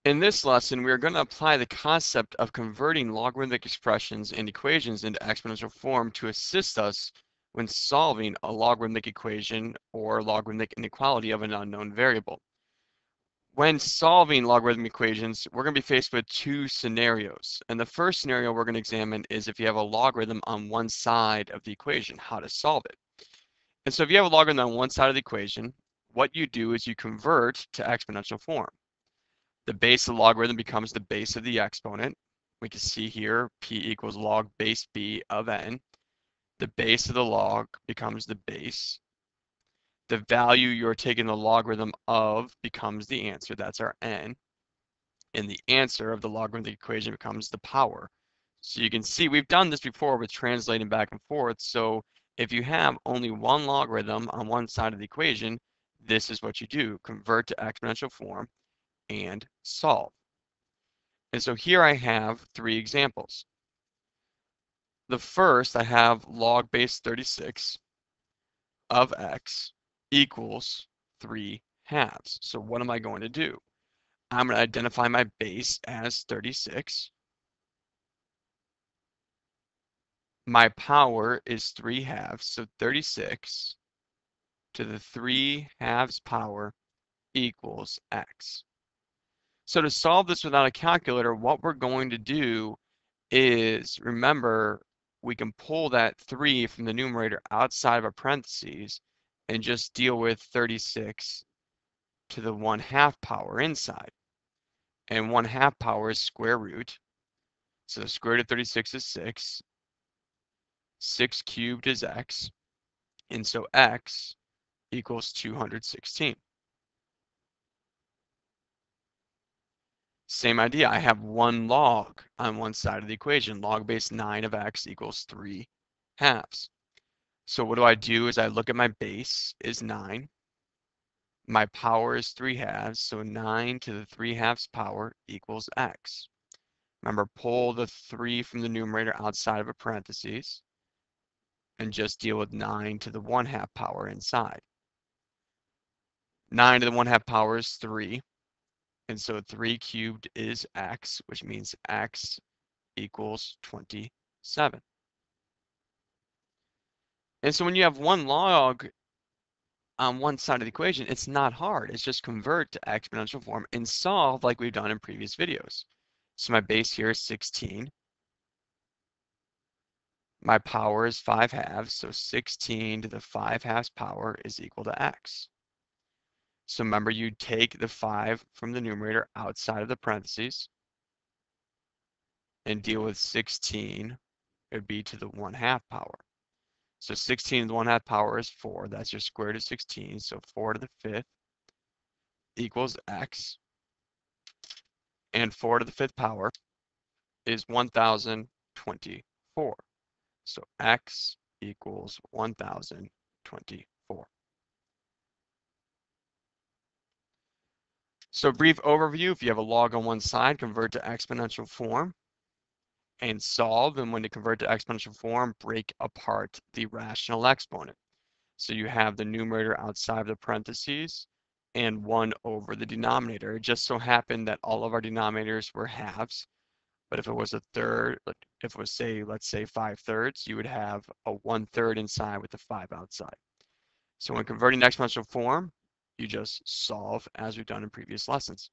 In this lesson, we are going to apply the concept of converting logarithmic expressions and equations into exponential form to assist us when solving a logarithmic equation or logarithmic inequality of an unknown variable. When solving logarithmic equations, we're going to be faced with two scenarios. And the first scenario we're going to examine is if you have a logarithm on one side of the equation, how to solve it. And so if you have a logarithm on one side of the equation, what you do is you convert to exponential form. The base of the logarithm becomes the base of the exponent. We can see here p equals log base b of n. The base of the log becomes the base. The value you're taking the logarithm of becomes the answer, that's our n. And the answer of the logarithmic equation becomes the power. So you can see we've done this before with translating back and forth. So if you have only one logarithm on one side of the equation, this is what you do, convert to exponential form and solve. And so here I have three examples. The first, I have log base 36 of x equals 3/2. So what am I going to do? I'm going to identify my base as 36. My power is 3/2, so 36 to the 3/2 power equals x. So to solve this without a calculator, what we're going to do is, remember, we can pull that 3 from the numerator outside of a parentheses and just deal with 36 to the 1/2 power inside. And 1/2 power is square root. So the square root of 36 is 6. 6 cubed is x. And so x equals 216. Same idea, I have one log on one side of the equation. Log base 9 of x equals 3/2. So what do is I look at my base is 9. My power is 3/2, so 9 to the 3/2 power equals x. Remember, pull the 3 from the numerator outside of a parentheses and just deal with 9 to the 1/2 power inside. 9 to the 1/2 power is 3. And so 3 cubed is x, which means x equals 27. And so when you have one log on one side of the equation, it's not hard. It's just convert to exponential form and solve like we've done in previous videos. So my base here is 16. My power is 5/2, so 16 to the 5/2 power is equal to x. So remember, you take the 5 from the numerator outside of the parentheses and deal with 16, it would be to the 1/2 power. So 16 to the 1/2 power is 4, that's your square root of 16, so 4 to the 5th equals x. And 4 to the 5th power is 1024. So x equals 1024. So brief overview, if you have a log on one side, convert to exponential form and solve. And when you convert to exponential form, break apart the rational exponent. So you have the numerator outside of the parentheses and 1 over the denominator. It just so happened that all of our denominators were halves. But if it was a third, if it was, say, let's say 5/3, you would have a 1/3 inside with the 5 outside. So when converting to exponential form, you just solve as we've done in previous lessons.